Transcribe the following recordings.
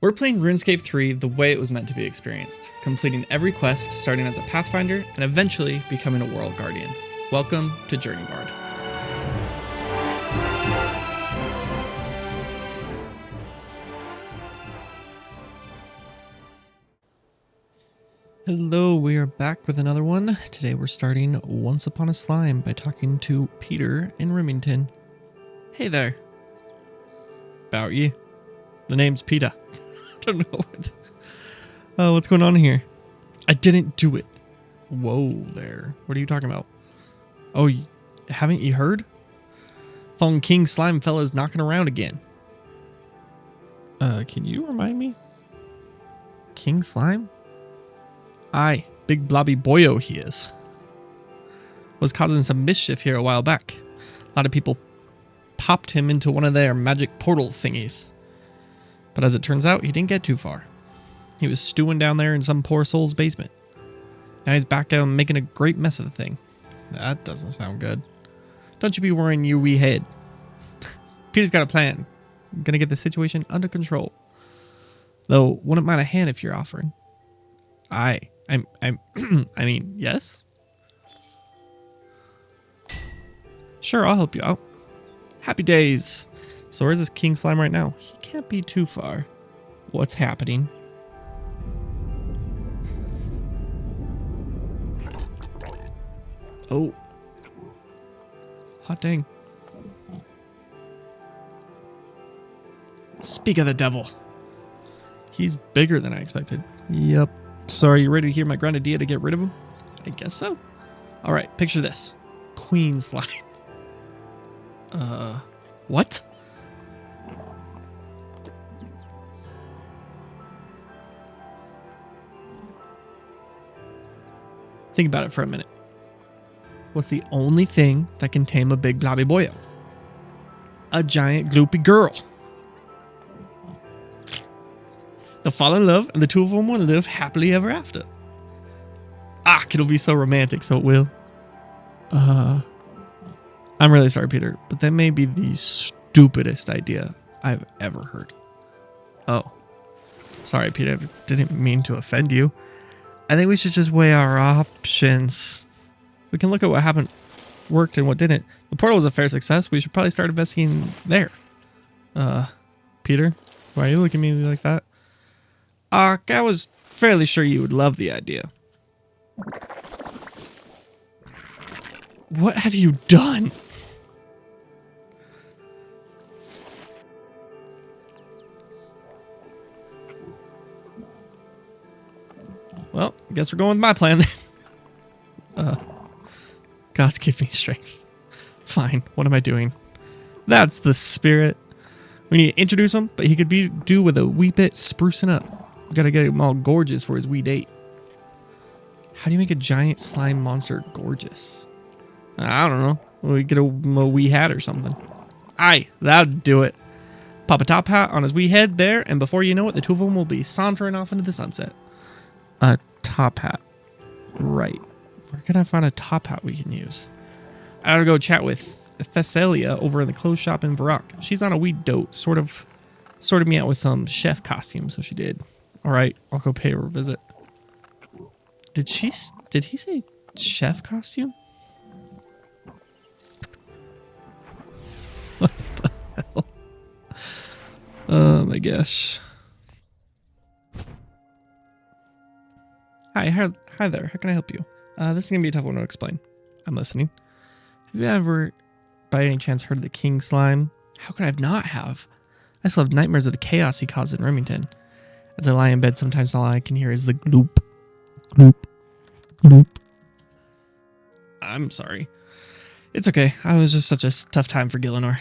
We're playing RuneScape 3 the way it was meant to be experienced, completing every quest starting as a Pathfinder and eventually becoming a World Guardian. Welcome to JourneyBard. Hello, we are back with another one. Today we're starting Once Upon a Slime by talking to Peter in Remington. Hey there. About you. The name's Peter. Don't know what's going on here. I didn't do it. Whoa there. What are you talking about? Oh, haven't you heard? Fallen King Slime fella's knocking around again. Can you remind me? King Slime? Aye, big blobby boyo he is. Was causing some mischief here a while back. A lot of people popped him into one of their magic portal thingies. But as it turns out, he didn't get too far. He was stewing down there in some poor soul's basement. Now he's back out making a great mess of the thing. That doesn't sound good. Don't you be worrying your wee head. Peter's got a plan. I'm gonna get the situation under control. Though, wouldn't mind a hand if you're offering. I mean, yes? Sure, I'll help you out. Happy days. So where's this King Slime right now? He can't be too far. What's happening? Oh. Hot dang. Speak of the devil. He's bigger than I expected. Yep. So are you ready to hear my grand idea to get rid of him? I guess so. Alright, picture this. Queen Slime. What? Think about it for a minute. What's the only thing that can tame a big blobby boyo? A giant gloopy girl. They'll fall in love and the two of them will live happily ever after. Ah, it'll be so romantic, so it will. I'm really sorry, Peter, but that may be the stupidest idea I've ever heard. Oh. Sorry, Peter, I didn't mean to offend you. I think we should just weigh our options. We can look at what happened, worked, and what didn't. The portal was a fair success. We should probably start investigating there. Peter, why are you looking at me like that? I was fairly sure you would love the idea. What have you done? Well, I guess we're going with my plan then. God's give me strength. Fine, what am I doing? That's the spirit. We need to introduce him, but he could do with a wee bit sprucing up. We gotta get him all gorgeous for his wee date. How do you make a giant slime monster gorgeous? I don't know. We get a wee hat or something. Aye, that'd do it. Pop a top hat on his wee head there, and before you know it, the two of them will be sauntering off into the sunset. A top hat. Right. Where can I find a top hat we can use? I gotta go chat with Thessalia over in the clothes shop in Varrock. She's on a wee dote, sorted me out with some chef costume, so she did. Alright, I'll go pay her a visit. Did he say chef costume? What the hell? Oh my gosh. Hi there. How can I help you? This is going to be a tough one to explain. I'm listening. Have you ever, by any chance, heard of the King Slime? How could I not have? I still have nightmares of the chaos he caused in Remington. As I lie in bed, sometimes all I can hear is the gloop, gloop, gloop. I'm sorry. It's okay. I was just such a tough time for Gielinor.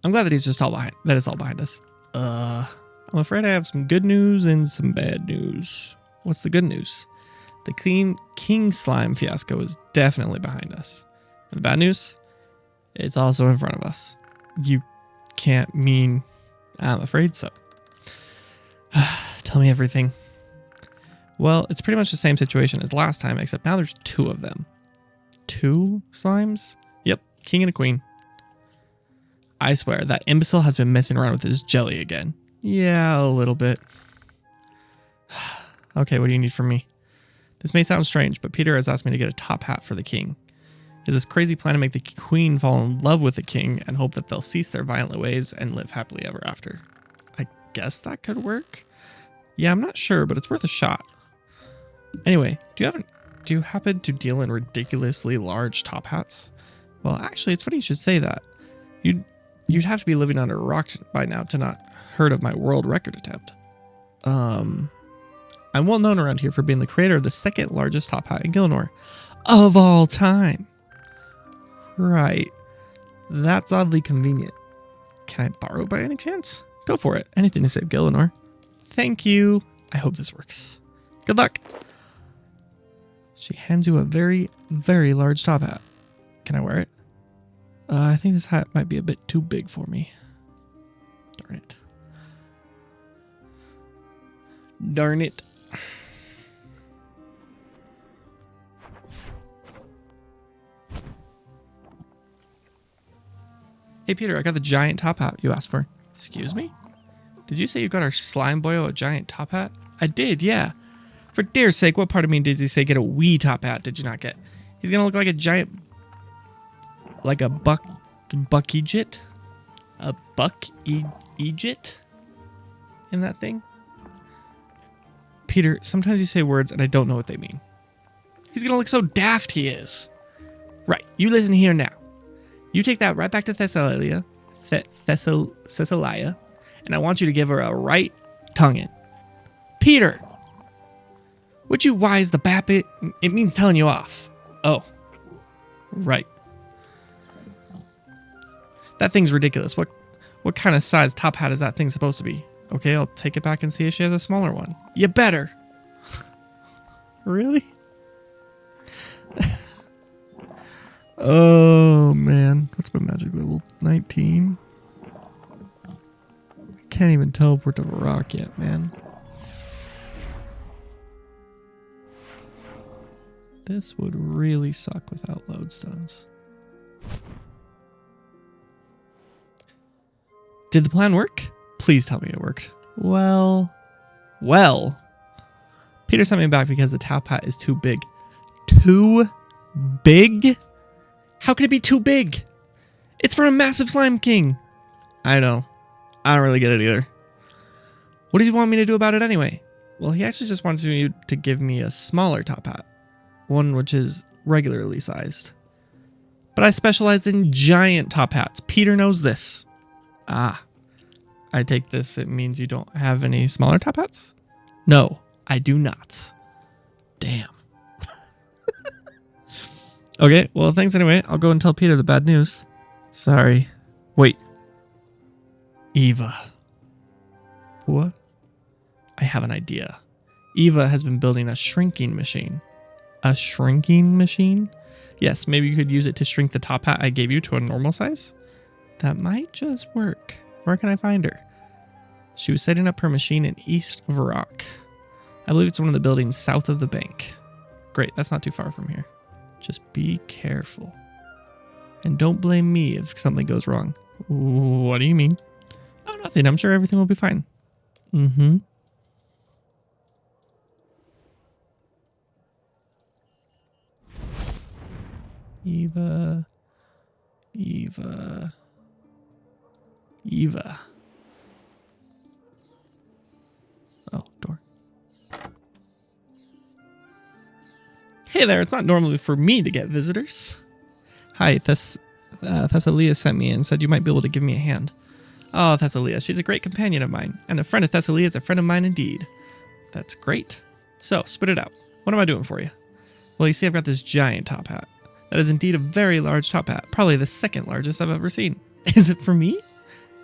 I'm glad that it's all behind us. I'm afraid I have some good news and some bad news. What's the good news? The King Slime fiasco is definitely behind us. And the bad news? It's also in front of us. You can't mean... I'm afraid so. Tell me everything. Well, it's pretty much the same situation as last time, except now there's two of them. Two slimes? Yep, king and a queen. I swear, that imbecile has been messing around with his jelly again. Yeah, a little bit. Okay, what do you need from me? This may sound strange, but Peter has asked me to get a top hat for the king. He has this crazy plan to make the queen fall in love with the king and hope that they'll cease their violent ways and live happily ever after. I guess that could work? Yeah, I'm not sure, but it's worth a shot. Anyway, do you happen to deal in ridiculously large top hats? Well, actually, it's funny you should say that. You'd have to be living under a rock by now to not heard of my world record attempt. I'm well known around here for being the creator of the second largest top hat in Gielinor of all time. Right. That's oddly convenient. Can I borrow by any chance? Go for it. Anything to save Gielinor. Thank you. I hope this works. Good luck. She hands you a very, very large top hat. Can I wear it? I think this hat might be a bit too big for me. Darn it. Darn it. Hey Peter, I got the giant top hat you asked for. Excuse me? Did you say you got our slime boyo a giant top hat? I did, yeah. For dear's sake, what part of me did you say get a wee top hat did you not get? He's gonna look like a giant... like a buck-ejit? A buck-ejit? In that thing? Peter, sometimes you say words and I don't know what they mean. He's gonna look so daft he is. Right, you listen here now. You take that right back to Thessalia, and I want you to give her a right tonguing. Peter! Would you wise the bappet? It means telling you off. Oh. Right. That thing's ridiculous. What kind of size top hat is that thing supposed to be? Okay, I'll take it back and see if she has a smaller one. You better. Really? Oh, man. What's my magic level? 19? Can't even teleport to a rock yet, man. This would really suck without lodestones. Did the plan work? Please tell me it worked. Well. Peter sent me back because the top hat is too big. Too big? How can it be too big? It's for a massive slime king. I know. I don't really get it either. What does he want me to do about it anyway? Well, he actually just wants you to give me a smaller top hat. One which is regularly sized. But I specialize in giant top hats. Peter knows this. Ah. I take this, it means you don't have any smaller top hats? No, I do not. Damn. Okay, well, thanks anyway. I'll go and tell Peter the bad news. Sorry. Wait. Eva. What? I have an idea. Eva has been building a shrinking machine. A shrinking machine? Yes, maybe you could use it to shrink the top hat I gave you to a normal size? That might just work. Where can I find her? She was setting up her machine in east of Rock. I believe it's one of the buildings south of the bank. Great, that's not too far from here. Just be careful. And don't blame me if something goes wrong. What do you mean? Oh, nothing. I'm sure everything will be fine. Mm-hmm. Eva. Oh, door. Hey there, it's not normally for me to get visitors. Hi, Thessalia sent me and said you might be able to give me a hand. Oh, Thessalia, she's a great companion of mine, and a friend of Thessalia is a friend of mine indeed. That's great. So, spit it out. What am I doing for you? Well, you see, I've got this giant top hat. That is indeed a very large top hat, probably the second largest I've ever seen. Is it for me?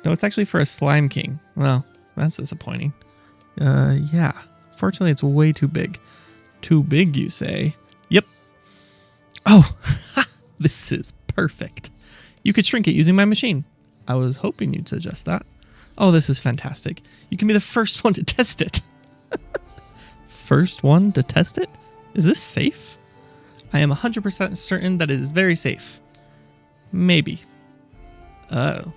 No, it's actually for a slime king. Well, that's disappointing. Yeah. Fortunately, it's way too big. Too big, you say? Yep. Oh, this is perfect. You could shrink it using my machine. I was hoping you'd suggest that. Oh, this is fantastic. You can be the first one to test it. First one to test it? Is this safe? I am 100% certain that it is very safe. Maybe. Oh.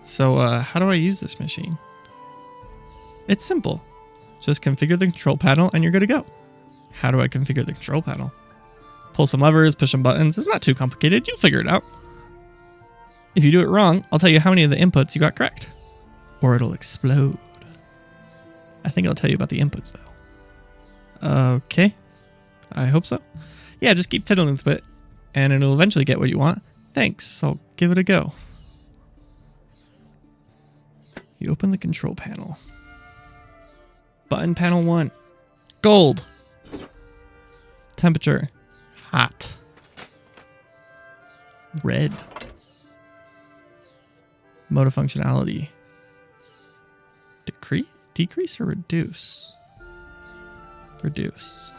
So, how do I use this machine? It's simple. Just configure the control panel and you're good to go. How do I configure the control panel? Pull some levers, push some buttons. It's not too complicated. You'll figure it out. If you do it wrong, I'll tell you how many of the inputs you got correct. Or it'll explode. I think I'll tell you about the inputs though. Okay. I hope so. Yeah, just keep fiddling with it and it'll eventually get what you want. Thanks. I'll give it a go. You open the control panel. Button panel 1. Gold. Temperature. Hot. Red. Mode of functionality. Decrease or reduce? Reduce.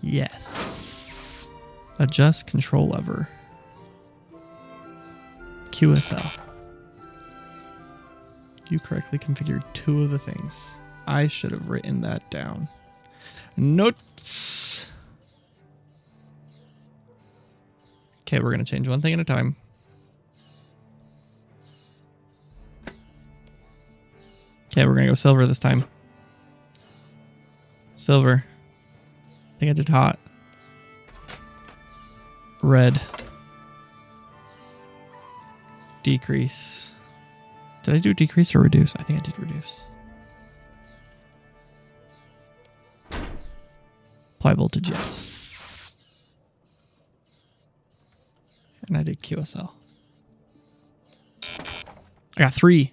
Yes. Adjust control lever. QSL. You correctly configured 2 of the things. I should have written that down. Notes. Okay, we're going to change one thing at a time. Okay, we're going to go silver this time. Silver. I think I did hot. Red. Decrease. Did I do decrease or reduce? I think I did reduce. Apply voltage, yes. And I did QSL. I got 3.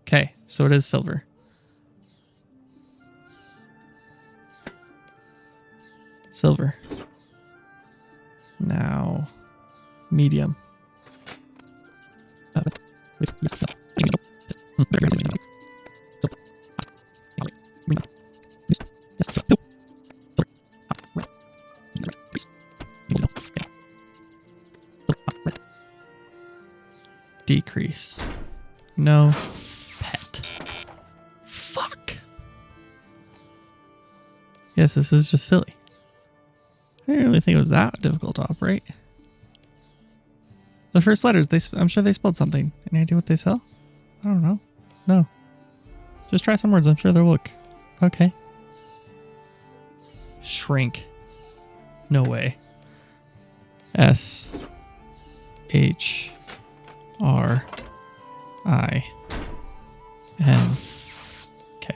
Okay, so it is silver. Silver. Now, medium. Decrease. No. Pet. Fuck. Yes, this is just silly. I didn't really think it was that difficult to operate. The first letters, I'm sure they spelled something. Any idea what they sell? I don't know. No. Just try some words. I'm sure they'll work. Okay. Shrink. No way. S. H. R. I. N. K.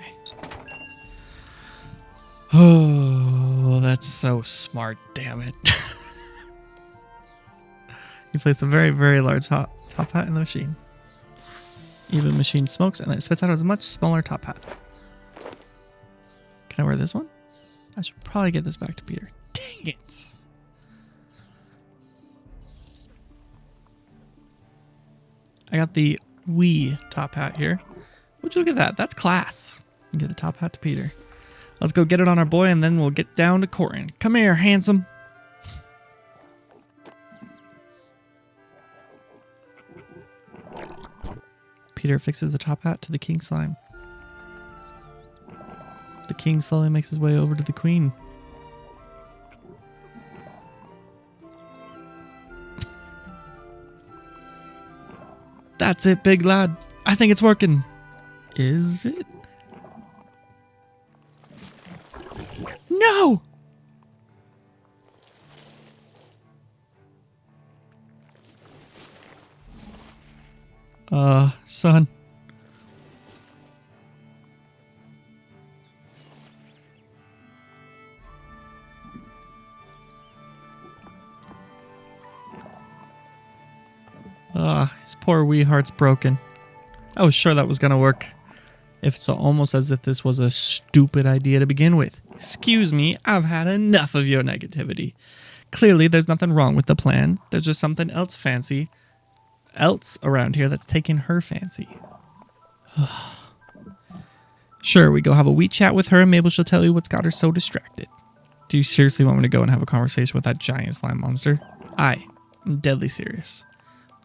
Oh, that's so smart. Damn it. You place a very, very large top hat in the machine. Even the machine smokes and it spits out a much smaller top hat. Can I wear this one? I should probably get this back to Peter. Dang it. I got the wee top hat here. Would you look at that? That's class. And get the top hat to Peter. Let's go get it on our boy and then we'll get down to Corin. Come here, handsome. Peter fixes the top hat to the king slime. The king slowly makes his way over to the queen. That's it, big lad. I think it's working. Is it? No! Son. His poor wee heart's broken. I was sure that was gonna work. If so, almost as if this was a stupid idea to begin with. Excuse me, I've had enough of your negativity. Clearly, there's nothing wrong with the plan. There's just something else around here that's taking her fancy. Sure, we go have a wee chat with her and maybe she'll tell you what's got her so distracted. Do you seriously want me to go and have a conversation with that giant slime monster? I'm deadly serious.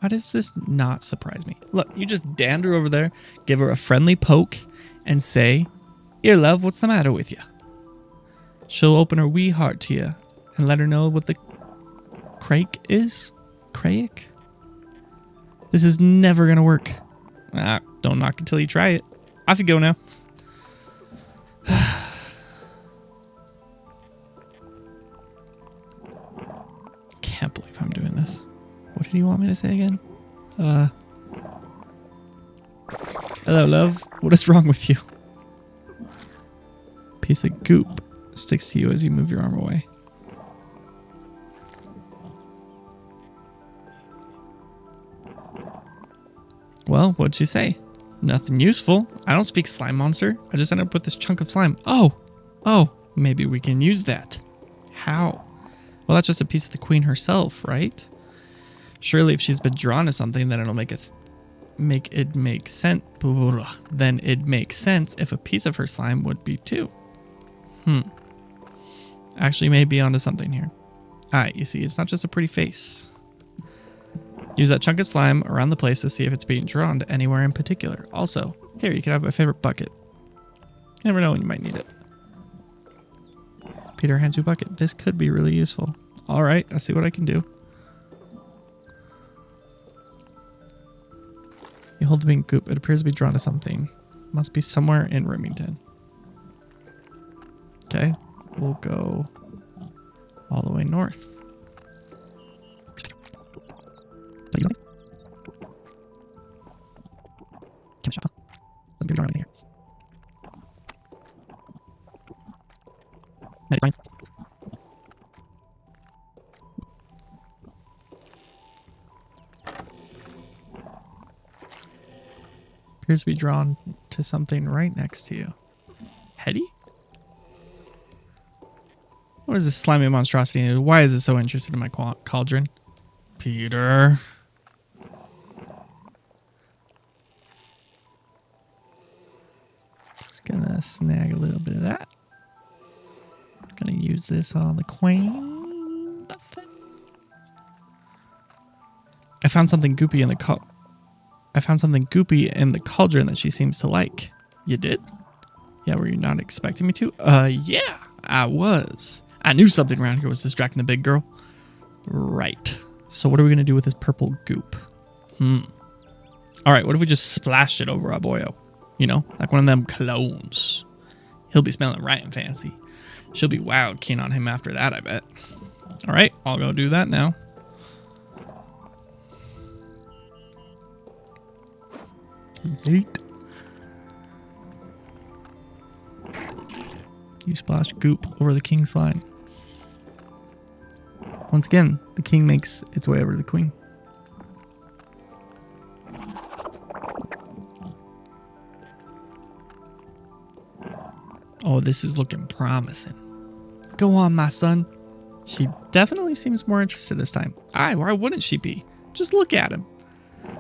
Why does this not surprise me? Look, you just dander over there, give her a friendly poke, and say, "Here, love, what's the matter with you?" She'll open her wee heart to you and let her know what the crake is. Crake? This is never gonna work. Don't knock until you try it. Off you go now. do you want me to say again? Hello, love. What is wrong with you? Piece of goop sticks to you as you move your arm away. Well, what'd she say? Nothing useful. I don't speak slime monster. I just ended up with this chunk of slime. Oh, maybe we can use that. How? Well, that's just a piece of the queen herself, right? Surely if she's been drawn to something, then it'll make it make sense. Then it'd make sense if a piece of her slime would be too. Actually, may be onto something here. Alright, you see, it's not just a pretty face. Use that chunk of slime around the place to see if it's being drawn to anywhere in particular. Also, here, you can have my favorite bucket. You never know when you might need it. Peter hands you a bucket. This could be really useful. Alright, I'll see what I can do. You hold the pink goop. It appears to be drawn to something. Must be somewhere in Remington. Okay, we'll go all the way north. Appears to be drawn to something right next to you. Hetty? What is this slimy monstrosity? Why is it so interested in my cauldron? Peter. Just gonna snag a little bit of that. Gonna use this on the queen. Nothing. I found something goopy in the cauldron that she seems to like. You did? Yeah, were you not expecting me to? Yeah, I was. I knew something around here was distracting the big girl. Right. So what are we gonna do with this purple goop? Alright, what if we just splashed it over our boyo? You know, like one of them colognes. He'll be smelling right and fancy. She'll be wild keen on him after that, I bet. Alright, I'll go do that now. Yeet. You splash goop over the king's line. Once again, the king makes its way over to the queen. Oh, this is looking promising. Go on, my son. She definitely seems more interested this time. Aye, why wouldn't she be? Just look at him.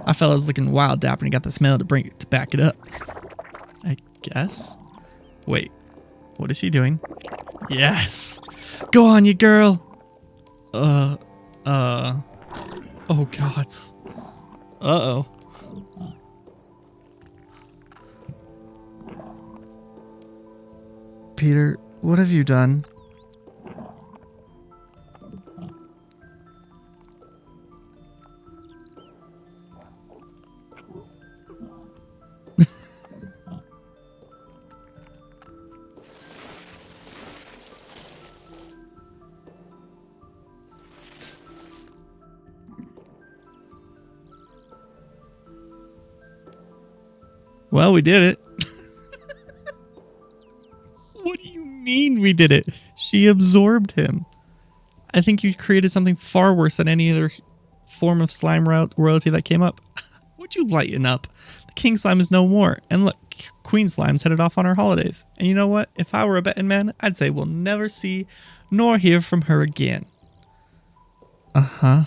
I fella's looking wild dapper and he got the smell to back it up. I guess. Wait, what is she doing? Yes. Go on, you girl. Oh gods. Uh-oh. Peter, what have you done? Well, we did it. What do you mean we did it? She absorbed him. I think you created something far worse than any other form of slime royalty that came up. Would you lighten up? The king slime is no more. And look, queen slime's headed off on her holidays. And you know what? If I were a betting man, I'd say we'll never see nor hear from her again. Uh-huh.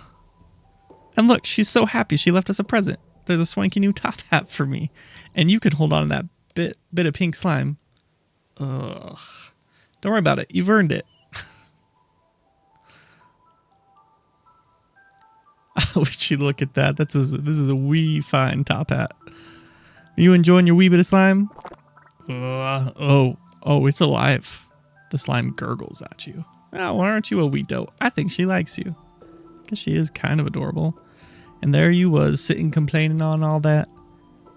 And look, she's so happy she left us a present. There's a swanky new top hat for me. And you can hold on to that bit of pink slime. Ugh. Don't worry about it. You've earned it. Would you look at that? This is a wee fine top hat. Are you enjoying your wee bit of slime? Oh, it's alive. The slime gurgles at you. Oh, why aren't you a wee doe? I think she likes you. Because she is kind of adorable. And there you was, sitting complaining on all that.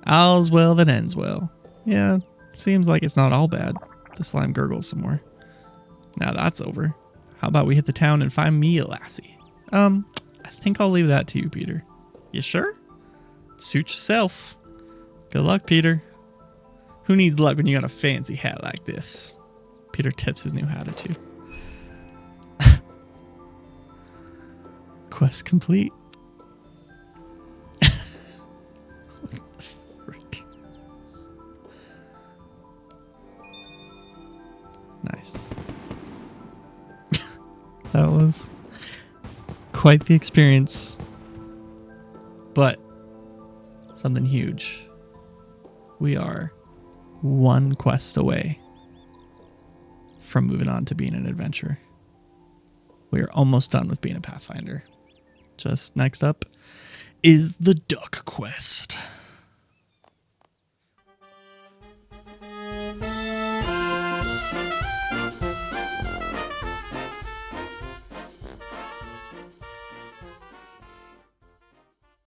All's well that ends well. Yeah, seems like it's not all bad. The slime gurgles some more. Now that's over. How about we hit the town and find me a lassie? I think I'll leave that to you, Peter. You sure? Suit yourself. Good luck, Peter. Who needs luck when you got a fancy hat like this? Peter tips his new hat at you. Quest complete. What the frick? Nice. That was quite the experience. But something huge. We are one quest away from moving on to being an adventurer. We are almost done with being a Pathfinder. Just next up is the Duck Quest.